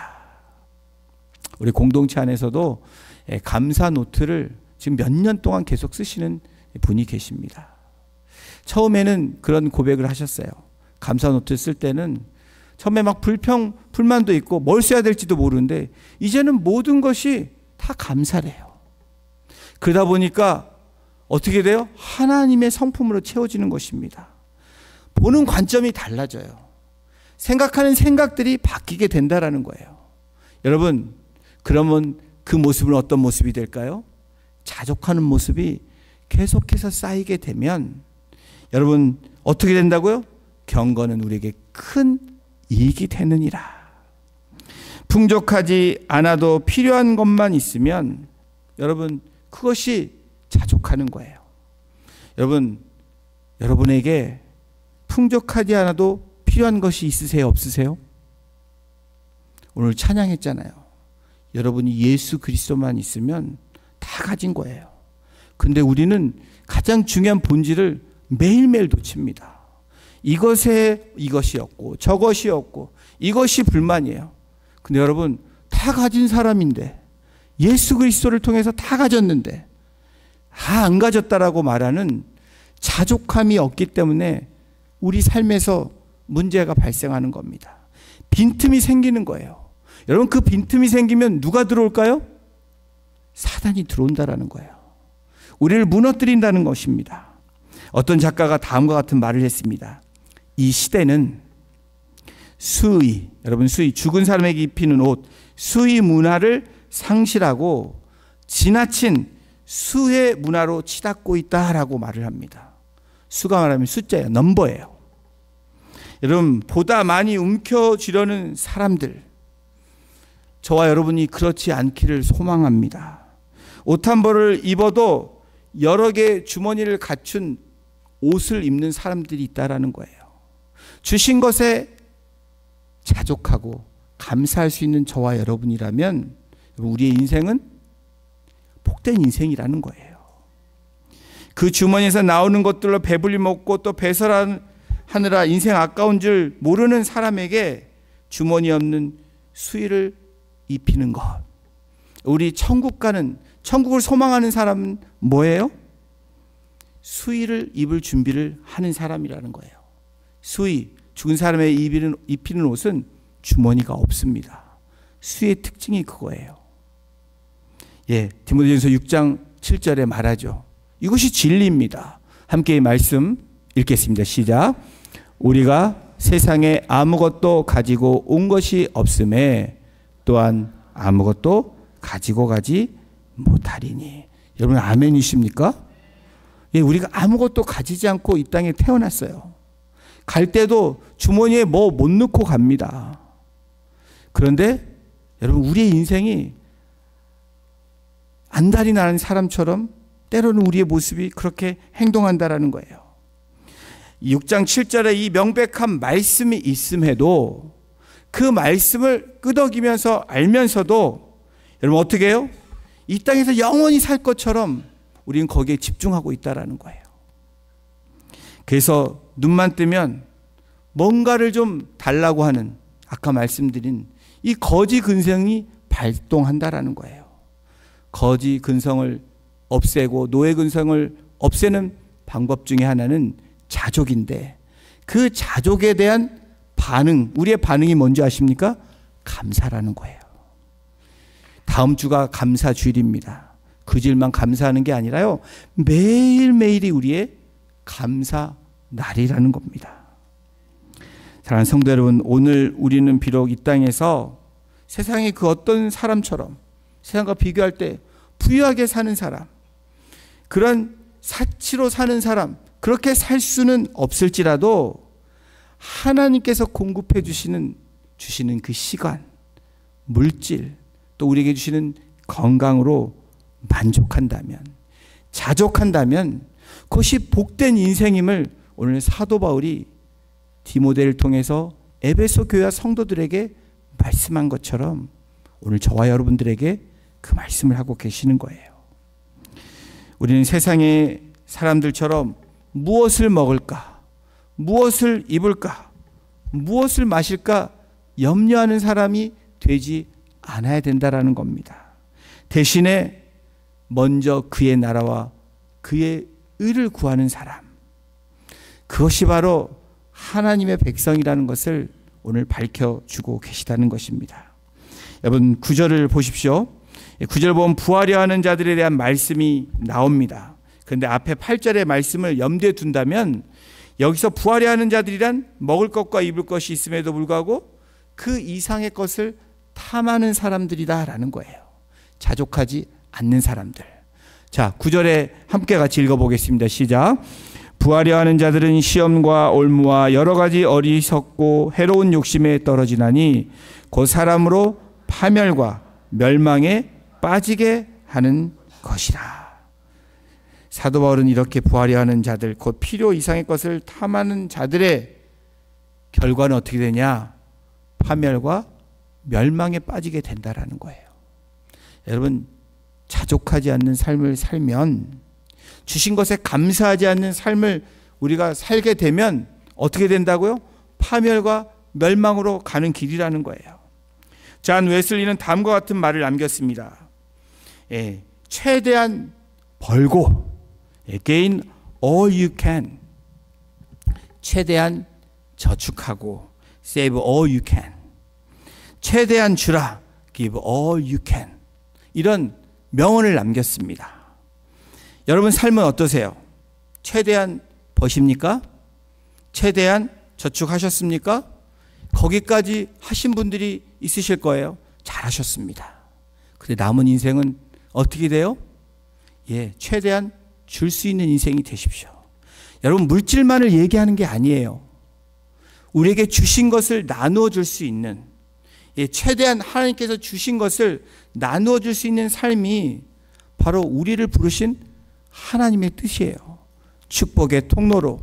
우리 공동체 안에서도 감사 노트를 지금 몇 년 동안 계속 쓰시는 분이 계십니다. 처음에는 그런 고백을 하셨어요. 감사 노트 쓸 때는 처음에 막 불만도 있고 뭘 써야 될지도 모르는데 이제는 모든 것이 다 감사래요. 그러다 보니까 어떻게 돼요? 하나님의 성품으로 채워지는 것입니다. 보는 관점이 달라져요. 생각하는 생각들이 바뀌게 된다라는 거예요. 여러분, 그러면 그 모습은 어떤 모습이 될까요? 자족하는 모습이 계속해서 쌓이게 되면 여러분 어떻게 된다고요? 경건은 우리에게 큰 이익이 되느니라. 풍족하지 않아도 필요한 것만 있으면 여러분 그것이 자족하는 거예요. 여러분에게 풍족하지 않아도 필요한 것이 있으세요? 없으세요? 오늘 찬양했잖아요. 여러분이 예수 그리스도만 있으면 다 가진 거예요. 근데 우리는 가장 중요한 본질을 매일매일 놓칩니다. 이것이 없고 저것이 없고 이것이 불만이에요. 근데 여러분, 다 가진 사람인데, 예수 그리스도를 통해서 다 가졌는데 다 안 가졌다라고 말하는 자족함이 없기 때문에 우리 삶에서 문제가 발생하는 겁니다. 빈틈이 생기는 거예요. 여러분, 그 빈틈이 생기면 누가 들어올까요? 사단이 들어온다라는 거예요. 우리를 무너뜨린다는 것입니다. 어떤 작가가 다음과 같은 말을 했습니다. 이 시대는 수의, 여러분, 수의, 죽은 사람에게 입히는 옷, 수의 문화를 상실하고 지나친 수의 문화로 치닫고 있다라고 말을 합니다. 수가 말하면 숫자예요. 넘버예요. 여러분, 보다 많이 움켜쥐려는 사람들, 저와 여러분이 그렇지 않기를 소망합니다. 옷 한 벌을 입어도 여러 개의 주머니를 갖춘 옷을 입는 사람들이 있다라는 거예요. 주신 것에 자족하고 감사할 수 있는 저와 여러분이라면 우리의 인생은 복된 인생이라는 거예요. 그 주머니에서 나오는 것들로 배불리 먹고 또 배설하느라 인생 아까운 줄 모르는 사람에게 주머니 없는 수의를 입히는 것. 우리 천국을 소망하는 사람은 뭐예요? 수의를 입을 준비를 하는 사람이라는 거예요. 수의, 죽은 사람의 입히는 옷은 주머니가 없습니다. 수의의 특징이 그거예요. 디모데전서 6장 7절에 말하죠. 이것이 진리입니다. 함께 이 말씀 읽겠습니다. 시작. 우리가 세상에 아무것도 가지고 온 것이 없음에 또한 아무것도 가지고 가지 못하리니. 여러분, 아멘이십니까? 우리가 아무것도 가지지 않고 이 땅에 태어났어요. 갈 때도 주머니에 뭐 못 넣고 갑니다. 그런데 여러분, 우리의 인생이 안달이 나는 사람처럼 때로는 우리의 모습이 그렇게 행동한다라는 거예요. 6장 7절에 이 명백한 말씀이 있음에도 그 말씀을 끄덕이면서 알면서도 여러분 어떻게 해요? 이 땅에서 영원히 살 것처럼 우리는 거기에 집중하고 있다라는 거예요. 그래서 눈만 뜨면 뭔가를 좀 달라고 하는, 아까 말씀드린 이 거지 근성이 발동한다라는 거예요. 거지 근성을 없애고 노예 근성을 없애는 방법 중에 하나는 자족인데, 그 자족에 대한 반응, 우리의 반응이 뭔지 아십니까? 감사라는 거예요. 다음 주가 감사 주일입니다. 그 주일만 감사하는 게 아니라요, 매일매일이 우리의 감사 날이라는 겁니다. 사랑하는 성도 여러분, 오늘 우리는 비록 이 땅에서 세상의 그 어떤 사람처럼 세상과 비교할 때 부유하게 사는 사람, 그런 사치로 사는 사람, 그렇게 살 수는 없을지라도 하나님께서 공급해 주시는 그 시간, 물질, 또 우리에게 주시는 건강으로 만족한다면, 자족한다면 그것이 복된 인생임을 오늘 사도 바울이 디모데를 통해서 에베소 교회 성도들에게 말씀한 것처럼 오늘 저와 여러분들에게 그 말씀을 하고 계시는 거예요. 우리는 세상의 사람들처럼 무엇을 먹을까, 무엇을 입을까, 무엇을 마실까 염려하는 사람이 되지 않아야 된다라는 겁니다. 대신에 먼저 그의 나라와 그의 의를 구하는 사람, 그것이 바로 하나님의 백성이라는 것을 오늘 밝혀주고 계시다는 것입니다. 여러분, 9절을 보십시오. 9절 보면 부하려 하는 자들에 대한 말씀이 나옵니다. 그런데 앞에 8절의 말씀을 염두에 둔다면 여기서 부하려 하는 자들이란 먹을 것과 입을 것이 있음에도 불구하고 그 이상의 것을 탐하는 사람들이다라는 거예요. 자족하지 않는 사람들. 자, 9절에 함께 같이 읽어보겠습니다. 시작. 부하려 하는 자들은 시험과 올무와 여러 가지 어리석고 해로운 욕심에 떨어지나니 곧 사람으로 파멸과 멸망에 빠지게 하는 것이라. 사도 바울은 이렇게 부하려 하는 자들, 곧 필요 이상의 것을 탐하는 자들의 결과는 어떻게 되냐? 파멸과 멸망에 빠지게 된다라는 거예요. 여러분, 자족하지 않는 삶을 살면 주신 것에 감사하지 않는 삶을 우리가 살게 되면 어떻게 된다고요? 파멸과 멸망으로 가는 길이라는 거예요. 잔 웨슬리는 다음과 같은 말을 남겼습니다. 최대한 벌고 gain all you can, 최대한 저축하고 save all you can, 최대한 주라 give all you can, 이런 명언을 남겼습니다. 여러분 삶은 어떠세요? 최대한 버십니까? 최대한 저축하셨습니까? 거기까지 하신 분들이 있으실 거예요. 잘하셨습니다. 근데 남은 인생은 어떻게 돼요? 최대한 줄 수 있는 인생이 되십시오. 여러분 물질만을 얘기하는 게 아니에요. 우리에게 주신 것을 나누어 줄 수 있는, 최대한 하나님께서 주신 것을 나누어 줄 수 있는 삶이 바로 우리를 부르신 하나님의 뜻이에요. 축복의 통로로,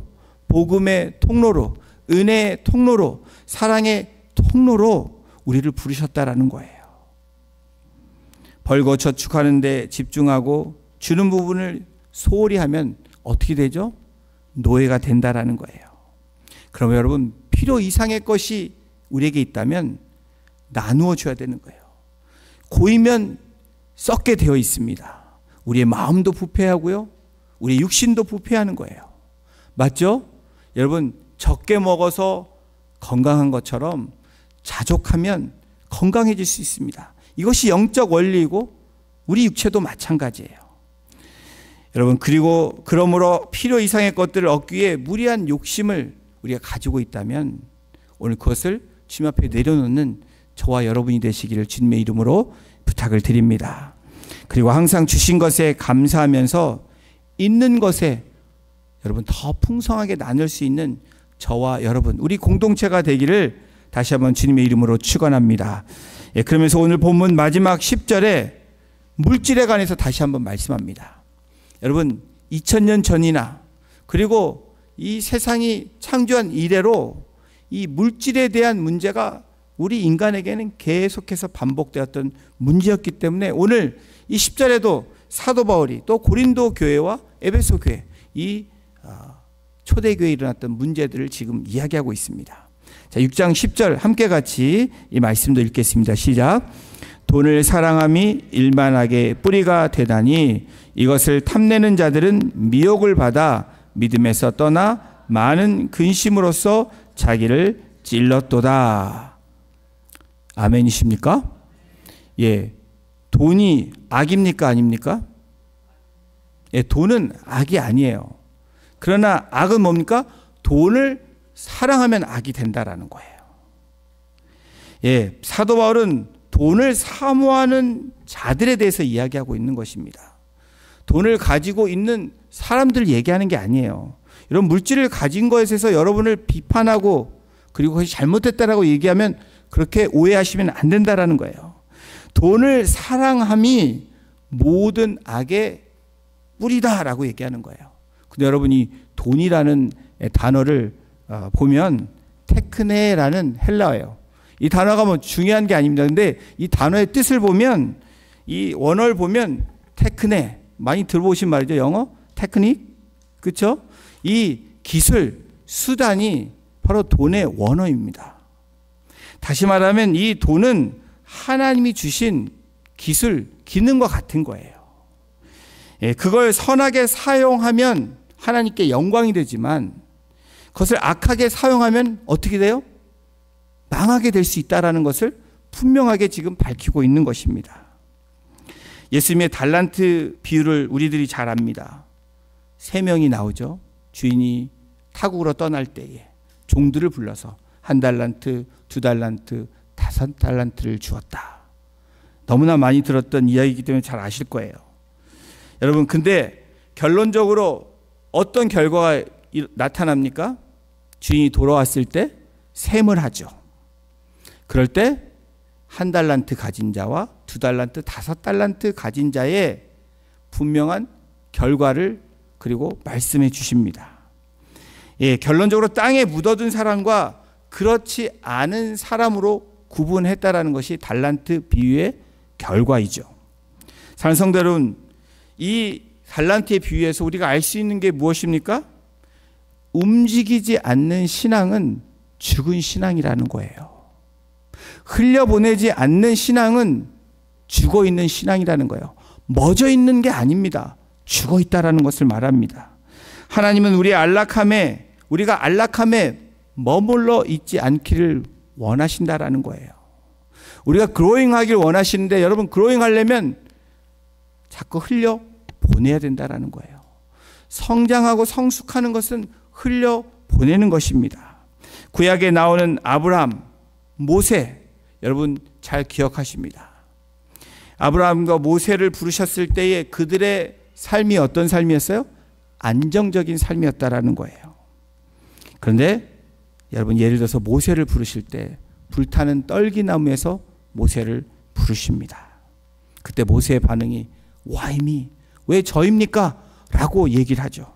복음의 통로로, 은혜의 통로로, 사랑의 통로로 우리를 부르셨다라는 거예요. 벌고 저축하는 데 집중하고 주는 부분을 소홀히 하면 어떻게 되죠? 노예가 된다라는 거예요. 그러면 여러분 필요 이상의 것이 우리에게 있다면 나누어 줘야 되는 거예요. 고이면 썩게 되어 있습니다. 우리의 마음도 부패하고요, 우리의 육신도 부패하는 거예요. 맞죠? 여러분 적게 먹어서 건강한 것처럼 자족하면 건강해질 수 있습니다. 이것이 영적 원리이고 우리 육체도 마찬가지예요. 여러분 그러므로 필요 이상의 것들을 얻기 위해 무리한 욕심을 우리가 가지고 있다면 오늘 그것을 주님 앞에 내려놓는 저와 여러분이 되시기를 주님의 이름으로 부탁을 드립니다. 그리고 항상 주신 것에 감사하면서 있는 것에 여러분 더 풍성하게 나눌 수 있는 저와 여러분, 우리 공동체가 되기를 다시 한번 주님의 이름으로 축원합니다. 그러면서 오늘 본문 마지막 10절에 물질에 관해서 다시 한번 말씀합니다. 여러분 2000년 전이나 그리고 이 세상이 창조한 이래로 이 물질에 대한 문제가 우리 인간에게는 계속해서 반복되었던 문제였기 때문에 오늘 이 10절에도 사도 바울이 또 고린도 교회와 에베소 교회, 이 초대교회에 일어났던 문제들을 지금 이야기하고 있습니다. 자, 6장 10절 함께 같이 이 말씀도 읽겠습니다. 시작. 돈을 사랑함이 일만하게 뿌리가 되다니 이것을 탐내는 자들은 미혹을 받아 믿음에서 떠나 많은 근심으로써 자기를 찔렀도다. 아멘이십니까? 돈이 악입니까? 아닙니까? 돈은 악이 아니에요. 그러나 악은 뭡니까? 돈을 사랑하면 악이 된다라는 거예요. 사도 바울은 돈을 사모하는 자들에 대해서 이야기하고 있는 것입니다. 돈을 가지고 있는 사람들 얘기하는 게 아니에요. 이런 물질을 가진 것에 대해서 여러분을 비판하고 그리고 그것이 잘못됐다라고 얘기하면 그렇게 오해하시면 안 된다라는 거예요. 돈을 사랑함이 모든 악의 뿌리다라고 얘기하는 거예요. 근데 여러분이 돈이라는 단어를 보면 테크네라는 헬라어예요. 이 단어가 뭐 중요한 게 아닙니다. 근데 이 단어의 뜻을 보면, 이 원어를 보면 테크네, 많이 들어보신 말이죠. 영어 테크닉, 그렇죠? 이 기술, 수단이 바로 돈의 원어입니다. 다시 말하면 이 돈은 하나님이 주신 기술, 기능과 같은 거예요. 그걸 선하게 사용하면 하나님께 영광이 되지만 그것을 악하게 사용하면 어떻게 돼요? 망하게 될 수 있다는 것을 분명하게 지금 밝히고 있는 것입니다. 예수님의 달란트 비유를 우리들이 잘 압니다. 3명이 나오죠. 주인이 타국으로 떠날 때에 종들을 불러서 1달란트, 2달란트, 5달란트를 주었다. 너무나 많이 들었던 이야기이기 때문에 잘 아실 거예요. 여러분 근데 결론적으로 어떤 결과가 나타납니까? 주인이 돌아왔을 때 셈을 하죠. 그럴 때 1달란트 가진 자와 2달란트, 5달란트 가진 자의 분명한 결과를 그리고 말씀해 주십니다. 결론적으로 땅에 묻어둔 사람과 그렇지 않은 사람으로 구분했다라는 것이 달란트 비유의 결과이죠. 사랑하는 성도 여러분, 이 달란트에 비유해서 우리가 알 수 있는 게 무엇입니까? 움직이지 않는 신앙은 죽은 신앙이라는 거예요. 흘려보내지 않는 신앙은 죽어 있는 신앙이라는 거예요. 멎어 있는 게 아닙니다. 죽어 있다라는 것을 말합니다. 하나님은 우리가 안락함에 머물러 있지 않기를 원하신다라는 거예요. 우리가 그로잉하길 원하시는데 여러분, 그로잉 하려면 자꾸 흘려 보내야 된다라는 거예요. 성장하고 성숙하는 것은 흘려 보내는 것입니다. 구약에 나오는 아브라함, 모세, 여러분 잘 기억하십니다. 아브라함과 모세를 부르셨을 때에 그들의 삶이 어떤 삶이었어요? 안정적인 삶이었다라는 거예요. 그런데 여러분, 예를 들어서 모세를 부르실 때 불타는 떨기나무에서 모세를 부르십니다. 그때 모세의 반응이 Why me? 왜 저입니까? 라고 얘기를 하죠.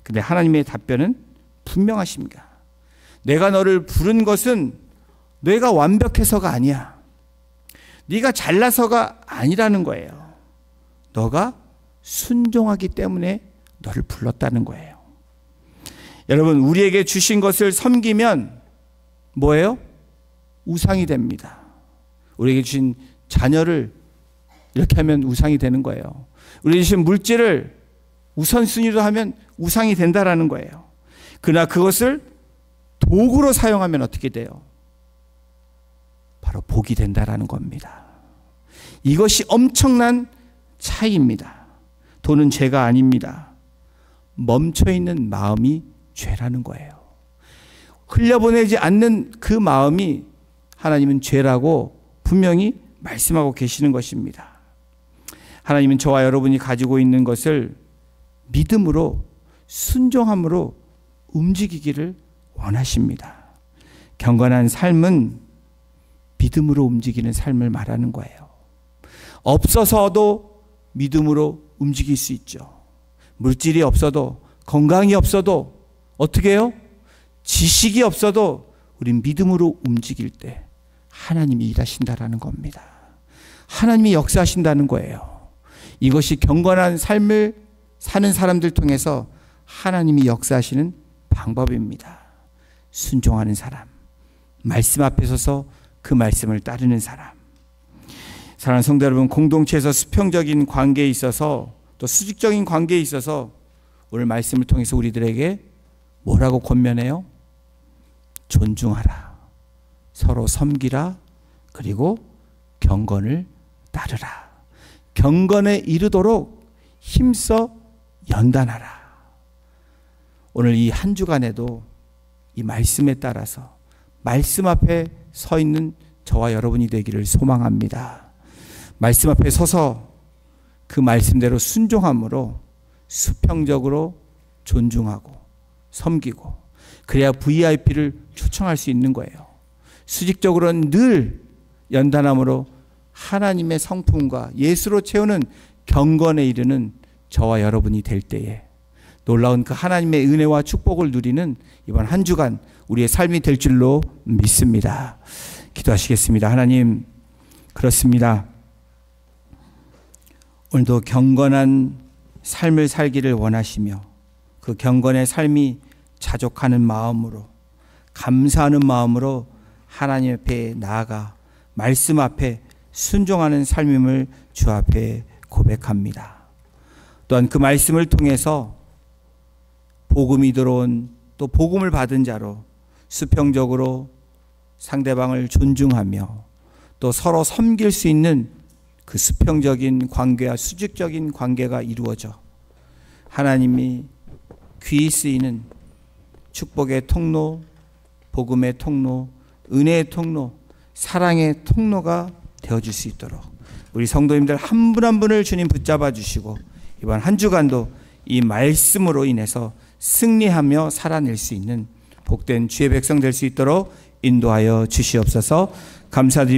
근데 하나님의 답변은 분명하십니다. 내가 너를 부른 것은 내가 완벽해서가 아니야. 네가 잘나서가 아니라는 거예요. 너가 순종하기 때문에 너를 불렀다는 거예요. 여러분, 우리에게 주신 것을 섬기면 뭐예요? 우상이 됩니다. 우리에게 주신 자녀를 이렇게 하면 우상이 되는 거예요. 우리에게 주신 물질을 우선순위로 하면 우상이 된다라는 거예요. 그러나 그것을 도구로 사용하면 어떻게 돼요? 바로 복이 된다라는 겁니다. 이것이 엄청난 차이입니다. 돈은 죄가 아닙니다. 멈춰있는 마음이 죄라는 거예요. 흘려보내지 않는 그 마음이 하나님은 죄라고 분명히 말씀하고 계시는 것입니다. 하나님은 저와 여러분이 가지고 있는 것을 믿음으로, 순종함으로 움직이기를 원하십니다. 경건한 삶은 믿음으로 움직이는 삶을 말하는 거예요. 없어서도 믿음으로 움직일 수 있죠. 물질이 없어도, 건강이 없어도, 어떻게 해요? 지식이 없어도 우린 믿음으로 움직일 때 하나님이 일하신다라는 겁니다. 하나님이 역사하신다는 거예요. 이것이 경건한 삶을 사는 사람들 통해서 하나님이 역사하시는 방법입니다. 순종하는 사람, 말씀 앞에 서서 그 말씀을 따르는 사람. 사랑하는 성도 여러분, 공동체에서 수평적인 관계에 있어서 또 수직적인 관계에 있어서 오늘 말씀을 통해서 우리들에게 뭐라고 권면해요? 존중하라, 서로 섬기라, 그리고 경건을 따르라. 경건에 이르도록 힘써 연단하라. 오늘 이 한 주간에도 이 말씀에 따라서 말씀 앞에 서 있는 저와 여러분이 되기를 소망합니다. 말씀 앞에 서서 그 말씀대로 순종함으로 수평적으로 존중하고 섬기고, 그래야 VIP를 초청할 수 있는 거예요. 수직적으로는 늘 연단함으로 하나님의 성품과 예수로 채우는 경건에 이르는 저와 여러분이 될 때에 놀라운 그 하나님의 은혜와 축복을 누리는 이번 한 주간 우리의 삶이 될 줄로 믿습니다. 기도하시겠습니다. 하나님, 그렇습니다. 오늘도 경건한 삶을 살기를 원하시며 그 경건의 삶이 자족하는 마음으로, 감사하는 마음으로 하나님 앞에 나아가 말씀 앞에 순종하는 삶임을 주 앞에 고백합니다. 또한 그 말씀을 통해서 복음이 들어온, 또 복음을 받은 자로 수평적으로 상대방을 존중하며 또 서로 섬길 수 있는 그 수평적인 관계와 수직적인 관계가 이루어져 하나님이 귀히 쓰이는 축복의 통로, 복음의 통로, 은혜의 통로, 사랑의 통로가 되어줄 수 있도록 우리 성도님들 한 분 한 분을 주님 붙잡아 주시고 이번 한 주간도 이 말씀으로 인해서 승리하며 살아낼 수 있는 복된 주의 백성 될 수 있도록 인도하여 주시옵소서. 감사드립니다.